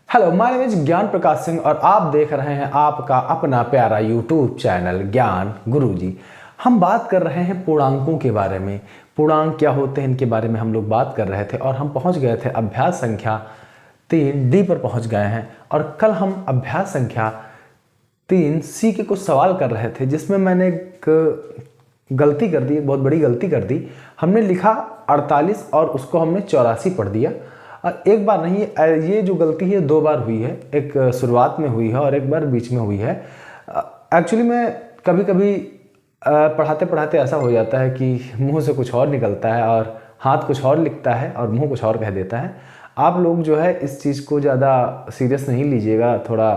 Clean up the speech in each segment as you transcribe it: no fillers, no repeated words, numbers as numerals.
Hello, my name is ज्ञान प्रकाश सिंह और आप देख रहे हैं आपका अपना प्यारा यूट्यूब चैनल ज्ञान गुरुजी। हम बात कर रहे हैं पूर्णांकों के बारे में। पूर्णांक क्या होते हैं इनके बारे में हम लोग बात कर रहे थे और हम पहुंच गए थे अभ्यास संख्या 3 डी पर पहुंच गए हैं। और कल हम अभ्यास संख्या 3 सी के कुछ सवाल कर रहे थे जिसमें मैंने एक गलती कर दी, एक बहुत बड़ी गलती कर दी। हमने लिखा 48 और उसको हमने 84 पढ़ दिया। और एक बार नहीं, ये जो गलती है 2 बार हुई है, एक शुरुआत में हुई है और एक बार बीच में हुई है। एक्चुअली मैं कभी कभी पढ़ाते पढ़ाते ऐसा हो जाता है कि मुंह से कुछ और निकलता है और हाथ कुछ और लिखता है और मुंह कुछ और कह देता है। आप लोग जो है इस चीज़ को ज़्यादा सीरियस नहीं लीजिएगा। थोड़ा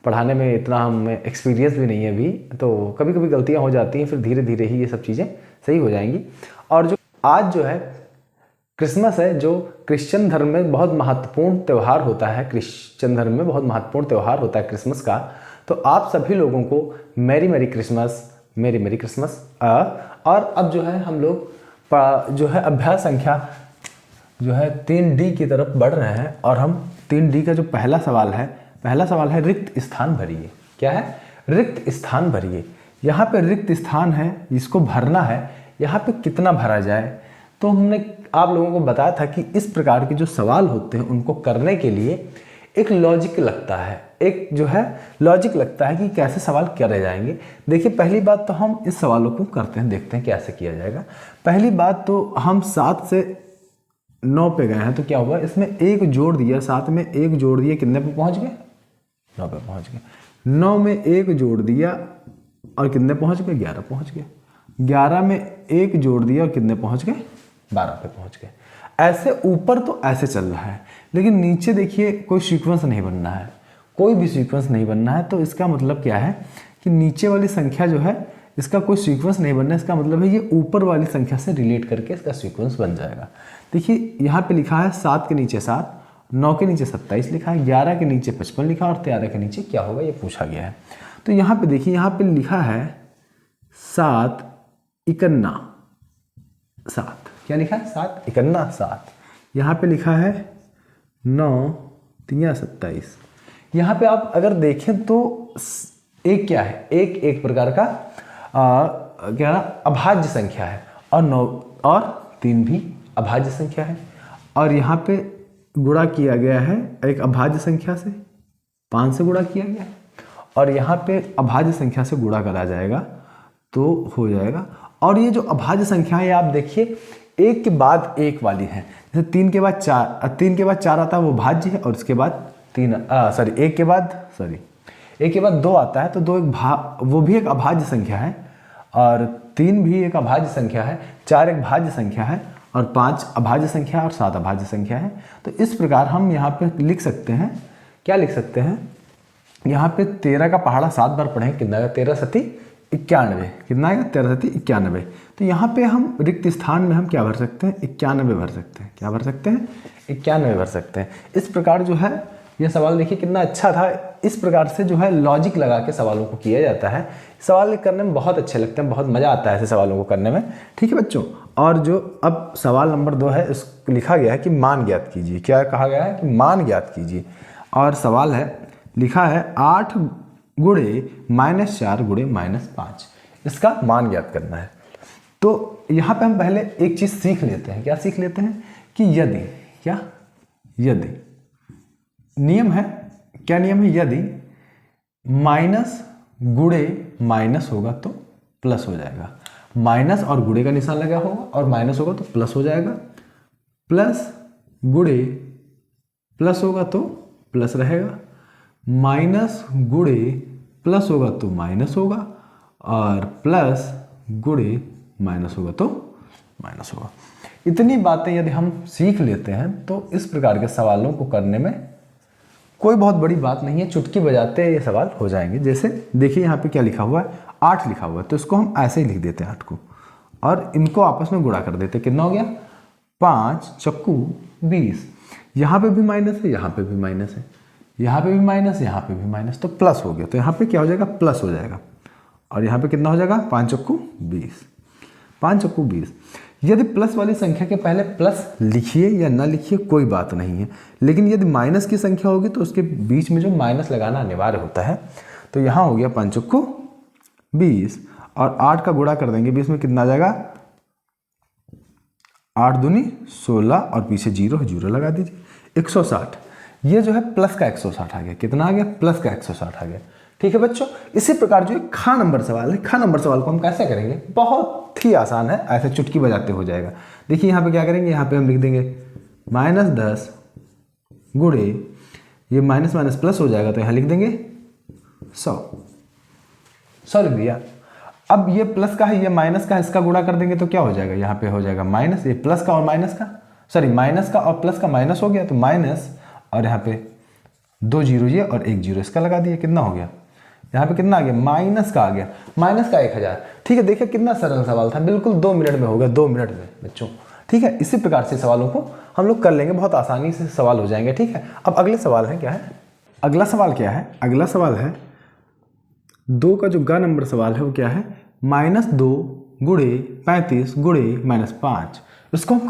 पढ़ाने में इतना हमें एक्सपीरियंस भी नहीं है अभी, तो कभी कभी गलतियाँ हो जाती हैं, फिर धीरे धीरे ही ये सब चीज़ें सही हो जाएंगी। और जो आज जो है क्रिसमस है, जो क्रिश्चियन धर्म में बहुत महत्वपूर्ण त्यौहार होता है, क्रिश्चियन धर्म में बहुत महत्वपूर्ण त्यौहार होता है क्रिसमस का। तो आप सभी लोगों को मेरी मेरी क्रिसमस, मेरी मेरी क्रिसमस। और अब जो है हम लोग जो है अभ्यास संख्या जो है 3D की तरफ बढ़ रहे हैं। और हम 3D का जो पहला सवाल है रिक्त स्थान भरिए। क्या है? रिक्त स्थान भरिए। यहाँ पे रिक्त स्थान है, इसको भरना है। यहाँ पे कितना भरा जाए, तो हमने आप लोगों को बताया था कि इस प्रकार के जो सवाल होते हैं उनको करने के लिए एक लॉजिक लगता है, एक जो है लॉजिक लगता है कि कैसे सवाल करे जाएंगे। देखिए, पहली बात तो हम इस सवालों को करते हैं, देखते हैं कैसे किया जाएगा। पहली बात तो हम 7 से 9 पे गए हैं, तो क्या हुआ, इसमें 1 जोड़ दिया, 7 में 1 जोड़ दिया, कितने पे पहुंच गए? 9 पे पहुंच गए। 9 में 1 जोड़ दिया और कितने पहुंच गए? 11 पहुंच गए। 11 में 1 जोड़ दिया और कितने पहुंच गए? 12 पे पहुंच गए। ऐसे ऊपर तो ऐसे चल रहा है, लेकिन नीचे देखिए कोई सीक्वेंस नहीं बनना है, कोई भी सीक्वेंस नहीं बनना है। तो इसका मतलब क्या है कि नीचे वाली संख्या जो है इसका कोई सीक्वेंस नहीं बनना है। इसका मतलब है ये ऊपर वाली संख्या से रिलेट करके इसका सीक्वेंस बन जाएगा। देखिए यहाँ पे लिखा है 7 के नीचे 7, 9 के नीचे 27 लिखा है, 11 के नीचे 55 लिखा और 13 के नीचे क्या होगा ये पूछा गया है। तो यहाँ पे देखिए, यहाँ पे लिखा है 7 इकन्ना 7। क्या लिखा है? 7 इकन्ना 7। यहाँ पे लिखा है 9 तिया 27। यहाँ पे आप अगर देखें तो एक क्या है, एक प्रकार का क्या अभाज्य संख्या है। और 9 और 3 भी अभाज्य संख्या है। और यहाँ पे गुणा किया गया है एक अभाज्य संख्या से, 5 से गुणा किया गया है। और यहाँ पे अभाज्य संख्या से गुणा करा जाएगा तो हो जाएगा। और ये जो अभाज्य संख्या है आप देखिए एक के बाद एक वाली है। जैसे 3 के बाद 4 आता है वो भाज्य है, और उसके बाद एक के बाद 2 आता है तो 2 वो भी एक अभाज्य संख्या है, और 3 भी एक अभाज्य संख्या है, 4 एक भाज्य संख्या है, और 5 अभाज्य संख्या और 7 अभाज्य संख्या है। तो इस प्रकार हम यहाँ पे लिख सकते हैं, क्या लिख सकते हैं, यहाँ पे 13 का पहाड़ा 7 बार पढ़ें, कितना आएगा? 13 सती 91। कितना आएगा? 13 सती 91। तो यहाँ पे हम रिक्त स्थान में हम क्या भर सकते हैं? 91 भर सकते हैं। क्या भर सकते हैं? 91 भर सकते हैं। इस प्रकार जो है ये सवाल देखिए कितना अच्छा था। इस प्रकार से जो है लॉजिक लगा के सवालों को किया जाता है। सवाल करने में बहुत अच्छे लगते हैं, बहुत मज़ा आता है ऐसे सवालों को करने में। ठीक है बच्चों, और जो अब सवाल नंबर 2 है, इस लिखा गया है कि मान ज्ञात कीजिए। क्या कहा गया है? कि मान ज्ञात कीजिए। और सवाल है, लिखा है 8 गुणे -4 गुणे -5, इसका मान ज्ञात करना है। तो यहाँ पे हम पहले एक चीज़ सीख लेते हैं। क्या सीख लेते हैं? कि यदि नियम है, क्या नियम है? यदि माइनस गुणे माइनस होगा तो प्लस हो जाएगा। माइनस और गुणे का निशान लगा होगा और माइनस होगा तो प्लस हो जाएगा। प्लस गुणे प्लस होगा तो प्लस रहेगा। माइनस गुणे प्लस होगा तो माइनस होगा, और प्लस गुणे माइनस होगा तो माइनस होगा। इतनी बातें यदि हम सीख लेते हैं तो इस प्रकार के सवालों को करने में कोई बहुत बड़ी बात नहीं है, चुटकी बजाते ये सवाल हो जाएंगे। जैसे देखिए यहाँ पे क्या लिखा हुआ है? 8 लिखा हुआ है, तो इसको हम ऐसे ही लिख देते हैं 8 को, और इनको आपस में गुणा कर देते। कितना हो गया? 5 चक्कू 20। यहाँ पे भी माइनस है, यहाँ पे भी माइनस है, यहाँ पे भी माइनस, यहाँ पे भी माइनस, तो प्लस हो गया। तो यहाँ पे क्या हो जाएगा? प्लस हो जाएगा। और यहाँ पे कितना हो जाएगा? 5 चक्कू 20। 5 चक्कू 20। यदि प्लस वाली संख्या के पहले प्लस लिखिए या ना लिखिए कोई बात नहीं है, लेकिन यदि माइनस की संख्या होगी तो उसके बीच में जो माइनस लगाना अनिवार्य होता है। तो यहाँ हो गया 5 को 20 और 8 का गुणा कर देंगे 20 में कितना आ जाएगा 8 दूनी 16 और पीछे 0 लगा दीजिए 160। ये जो है प्लस का 160 आ गया, कितना आ गया प्लस का 160 आ गया। ठीक है बच्चों, इसी प्रकार जो खा नंबर सवाल है, खा नंबर सवाल को हम कैसे करेंगे, बहुत ही आसान है, ऐसे चुटकी बजाते हो जाएगा। देखिए यहाँ पे क्या करेंगे, यहाँ पे हम लिख देंगे -10 गुणे, ये माइनस माइनस प्लस हो जाएगा तो यहाँ लिख देंगे 100 लिख दिया। अब ये प्लस का है, ये माइनस का है, इसका गुणा कर देंगे तो क्या हो जाएगा, यहाँ पे हो जाएगा माइनस, ये प्लस का और माइनस का, सॉरी माइनस का और प्लस का माइनस हो गया तो माइनस, और यहाँ पे 2 जीरो ये और 1 जीरो इसका लगा दिया, कितना हो गया, यहाँ पे कितना आ गया माइनस का आ गया, माइनस का 1000। ठीक है, देखिए कितना सरल सवाल था, बिल्कुल 2 मिनट में हो गया, 2 मिनट में बच्चों। ठीक है, इसी प्रकार से सवालों को हम लोग कर लेंगे, बहुत आसानी से सवाल हो जाएंगे। ठीक है, अब अगले सवाल है क्या है, अगला सवाल क्या है, अगला सवाल है 2 का जो गा नंबर सवाल है वो क्या है, -2 गुणे 35 गुणे -5। इसको हम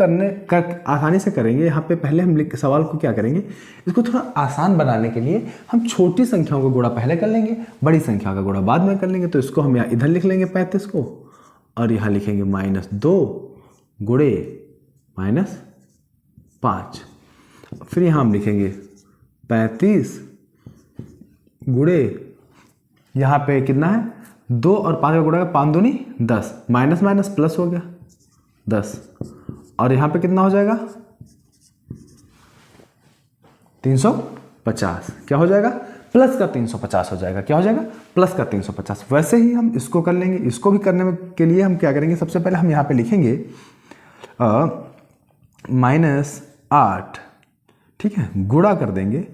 आसानी से करेंगे। यहाँ पे पहले हम सवाल को क्या करेंगे, इसको थोड़ा आसान बनाने के लिए हम छोटी संख्याओं का गुणा पहले कर लेंगे, बड़ी संख्या का गुणा बाद में कर लेंगे। तो इसको हम यहाँ इधर लिख लेंगे 35 को, और यहाँ लिखेंगे -2 गुणे -5। फिर यहाँ हम लिखेंगे 35 गुणे, यहाँ पे कितना है 2 और 5 का गुणा, 5 दूनी 10, माइनस माइनस प्लस हो गया 10, और यहाँ पे कितना हो जाएगा 350, क्या हो जाएगा प्लस का 350 हो जाएगा, क्या हो जाएगा प्लस का 350। वैसे ही हम इसको कर लेंगे, इसको भी करने के लिए हम क्या करेंगे, सबसे पहले हम यहाँ पे लिखेंगे -8, ठीक है, गुणा कर देंगे,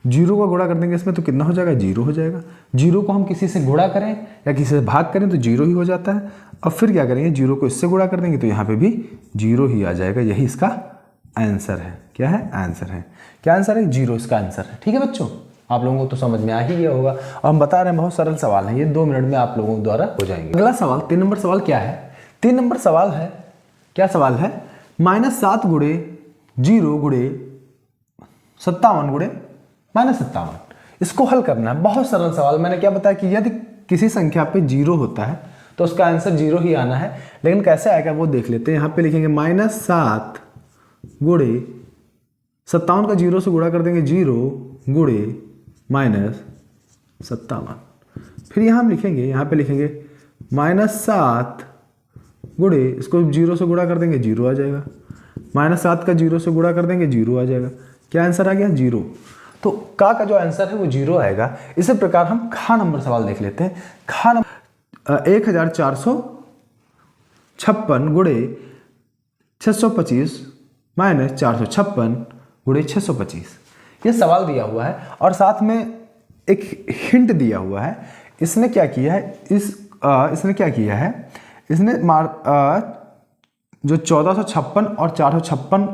0 का गुणा कर देंगे इसमें तो कितना हो जाएगा 0 हो जाएगा। 0 को हम किसी से गुणा करें या किसी से भाग करें तो 0 ही हो जाता है। अब फिर क्या करेंगे, 0 को इससे गुणा कर देंगे तो यहाँ पे भी 0 ही आ जाएगा। यही इसका आंसर है। क्या है आंसर है, क्या आंसर है 0 इसका आंसर है। ठीक है बच्चों, आप लोगों को तो समझ में आ ही गया होगा। और हम बता रहे हैं बहुत सरल सवाल है ये, 2 मिनट में आप लोगों द्वारा हो जाएंगे। अगला सवाल 3 नंबर सवाल क्या है, 3 नंबर सवाल है, क्या सवाल है, -7 गुणे 0 गुणे 57 गुणे -57। इसको हल करना है, बहुत सरल सवाल। मैंने क्या बताया कि यदि किसी संख्या पे 0 होता है तो उसका आंसर 0 ही आना है, लेकिन कैसे आएगा वो देख लेते हैं। यहाँ पे लिखेंगे -7 गुणे 57 का 0 से गुणा कर देंगे 0 गुणे -57। फिर यहाँ हम लिखेंगे, यहाँ पे लिखेंगे -7 गुणे, इसको 0 से गुणा कर देंगे 0 आ जाएगा, -7 का 0 से गुणा कर देंगे 0 आ जाएगा। क्या आंसर आ गया 0। तो का जो आंसर है वो 0 आएगा। इसी प्रकार हम खा नंबर सवाल देख लेते हैं। खा नंबर 1456 गुणे 625 -456 गुणे 625। ये सवाल दिया हुआ है और साथ में एक हिंट दिया हुआ है। इसने क्या किया है, इसने क्या किया है, इसने जो 1456 और 456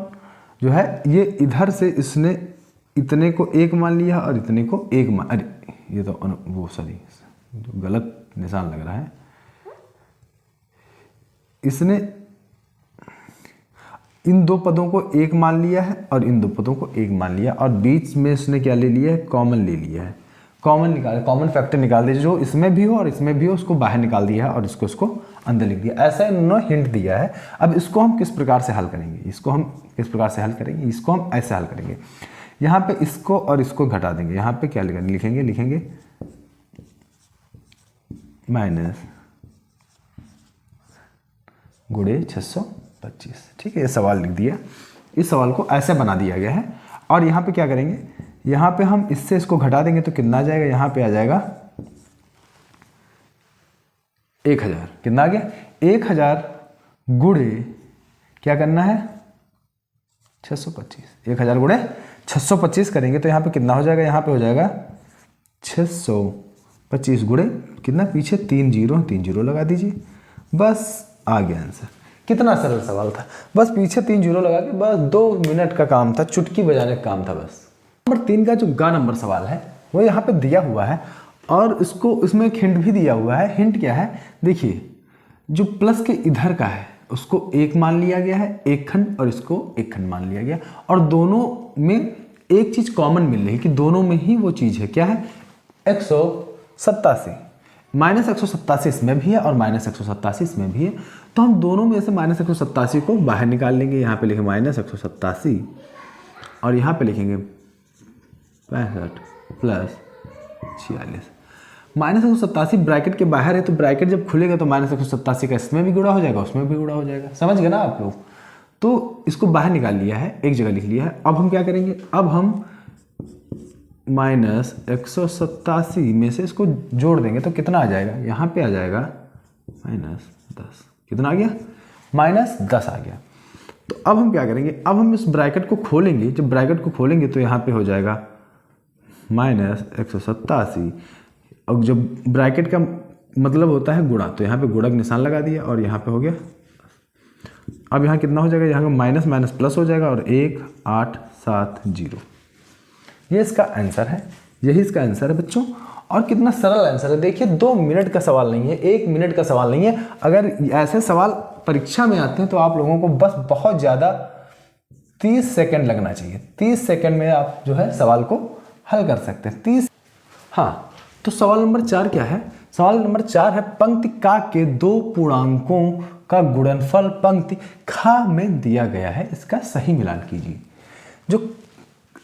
जो है ये इधर से इसने इतने को 1 मान लिया और इतने को 1 मान, अरे ये तो वो सॉरी गलत निशान लग रहा है। इसने इन 2 पदों को 1 मान लिया है और इन 2 पदों को 1 मान लिया, और बीच में इसने क्या ले लिया है, कॉमन ले लिया है। कॉमन निकाल, कॉमन फैक्टर निकाल दीजिए, जो इसमें भी हो और इसमें भी हो उसको बाहर निकाल दिया है और इसको अंदर लिख दिया। ऐसा इन्होंने हिंट दिया है। अब इसको हम किस प्रकार से हल करेंगे, इसको हम किस प्रकार से हल करेंगे, इसको हम ऐसे हल करेंगे। यहाँ पे इसको और इसको घटा देंगे, यहाँ पे क्या लिखेंगे, लिखेंगे माइनस गुणे 625। ठीक है, ये सवाल लिख दिया। इस सवाल को ऐसे बना दिया गया है। और यहाँ पे क्या करेंगे, यहाँ पे हम इससे इसको घटा देंगे तो कितना आ जाएगा, यहाँ पे आ जाएगा 1000। कितना आ गया 1000 गुणे क्या करना है 625। 1000 गुणे 625 करेंगे तो यहाँ पे कितना हो जाएगा, यहाँ पे हो जाएगा 625 गुणे कितना, पीछे 3 0 लगा दीजिए, बस आ गया आंसर। कितना सरल सवाल था, बस पीछे 3 0 लगा के बस 2 मिनट का काम था, चुटकी बजाने का काम था बस। नंबर 3 का जो गा नंबर सवाल है वो यहाँ पे दिया हुआ है और इसको इसमें एक हिंट भी दिया हुआ है। हिंट क्या है, देखिए जो प्लस के इधर का है उसको 1 मान लिया गया है, एक खंड, और इसको एक खंड मान लिया गया, और दोनों में एक चीज कॉमन मिल रही है कि दोनों में ही वो चीज है, क्या है, 187। -187 इसमें भी है और -187 इसमें भी है, तो हम दोनों में से -187 को बाहर निकाल लेंगे। यहाँ पे लिखेंगे -187 और यहाँ पे लिखेंगे 65 + 46। -187 ब्रैकेट के बाहर है, तो ब्रैकेट जब खुलेगा तो -187 का इसमें भी गुणा हो जाएगा, उसमें भी गुणा हो जाएगा। समझ गए ना आप लोग? तो इसको बाहर निकाल लिया है, एक जगह लिख लिया है। अब हम क्या करेंगे, अब हम -187 में से इसको जोड़ देंगे तो कितना आ जाएगा, यहाँ पे आ जाएगा -10। कितना आ गया, -10 आ गया। तो अब हम क्या करेंगे, अब हम इस ब्रैकेट को खोलेंगे। जब ब्रैकेट को खोलेंगे तो यहाँ पे हो जाएगा -187, और जब ब्रैकेट का मतलब होता है गुणा, तो यहाँ पे गुणा का निशान लगा दिया और यहाँ पे हो गया। अब यहाँ कितना हो जाएगा, यहाँ का माइनस माइनस प्लस हो जाएगा और 1870। ये इसका आंसर है, यही इसका आंसर है बच्चों। और कितना सरल आंसर है, देखिए 2 मिनट का सवाल नहीं है, 1 मिनट का सवाल नहीं है। अगर ऐसे सवाल परीक्षा में आते हैं तो आप लोगों को बस बहुत ज़्यादा 30 सेकंड लगना चाहिए। 30 सेकंड में आप जो है सवाल को हल कर सकते हैं। 30। हाँ, तो सवाल नंबर 4 क्या है, सवाल नंबर 4 है पंक्ति का के 2 पूर्णांकों का गुणनफल पंक्ति खा में दिया गया है, इसका सही मिलान कीजिए। जो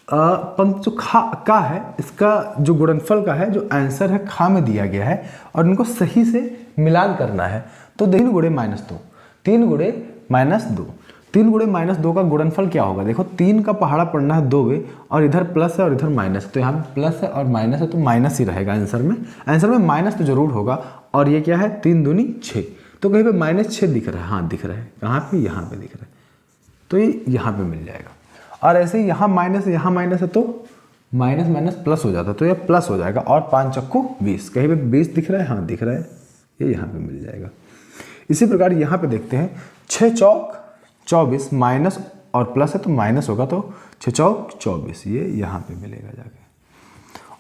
पंक्ति जो खा का है, इसका जो गुणनफल का है, जो आंसर है खा में दिया गया है और इनको सही से मिलान करना है। तो 3 गुणे -2, 3 गुणे -2, 3 गुणे -2 का गुणनफल क्या होगा। देखो 3 का पहाड़ा पड़ना है 2 वे, और इधर प्लस है और इधर माइनस, तो यहाँ पे प्लस है और माइनस है, तो माइनस ही रहेगा आंसर में। आंसर में माइनस तो जरूर होगा। और ये क्या है, 3 दूनी 6, तो कहीं पे -6 दिख रहा है, हाँ दिख रहा है, कहाँ पे, यहाँ पे दिख रहा है, तो ये यहाँ पे मिल जाएगा। और ऐसे ही यहाँ माइनस है तो माइनस माइनस प्लस हो जाता है, तो ये प्लस हो जाएगा। और 5 चक्कू 20, कहीं पे 20 दिख रहा है, हाँ दिख रहा है, ये यहाँ पे मिल जाएगा। इसी प्रकार यहाँ पे देखते हैं 6 चौक 24, माइनस और प्लस है तो माइनस होगा, तो 6 चौक 24, ये यहाँ पे मिलेगा जाके।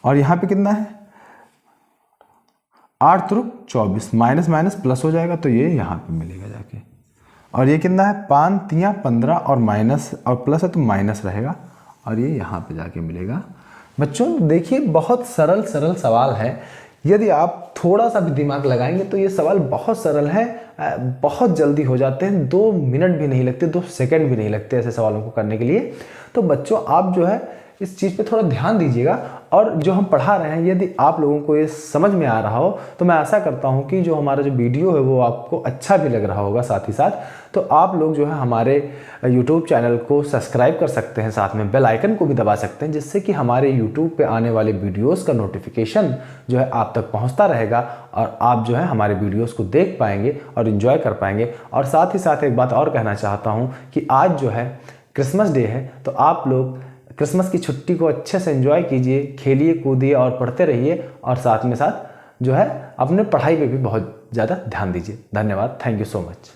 और यहाँ पे कितना है, 8 त्रुक 24, माइनस माइनस प्लस हो जाएगा, तो ये यहाँ पे मिलेगा जाके। और ये कितना है, 5 3 15 और माइनस और प्लस है तो माइनस रहेगा, और ये यहाँ पे जाके मिलेगा। बच्चों देखिए बहुत सरल सवाल है। यदि आप थोड़ा सा भी दिमाग लगाएंगे तो ये सवाल बहुत सरल है, बहुत जल्दी हो जाते हैं, 2 मिनट भी नहीं लगते, 2 सेकंड भी नहीं लगते ऐसे सवालों को करने के लिए। तो बच्चों आप जो है इस चीज़ पे थोड़ा ध्यान दीजिएगा। और जो हम पढ़ा रहे हैं, यदि आप लोगों को ये समझ में आ रहा हो तो मैं आशा करता हूँ कि जो हमारा जो वीडियो है वो आपको अच्छा भी लग रहा होगा। साथ ही साथ तो आप लोग जो है हमारे YouTube चैनल को सब्सक्राइब कर सकते हैं, साथ में बेल आइकन को भी दबा सकते हैं, जिससे कि हमारे YouTube पे आने वाले वीडियोस का नोटिफिकेशन जो है आप तक पहुंचता रहेगा और आप जो है हमारे वीडियोस को देख पाएंगे और एंजॉय कर पाएंगे। और साथ ही साथ एक बात और कहना चाहता हूँ कि आज जो है क्रिसमस डे है, तो आप लोग क्रिसमस की छुट्टी को अच्छे से एंजॉय कीजिए, खेलिए कूदिए और पढ़ते रहिए, और साथ में साथ जो है अपने पढ़ाई पे भी बहुत ज़्यादा ध्यान दीजिए। धन्यवाद, थैंक यू सो मच।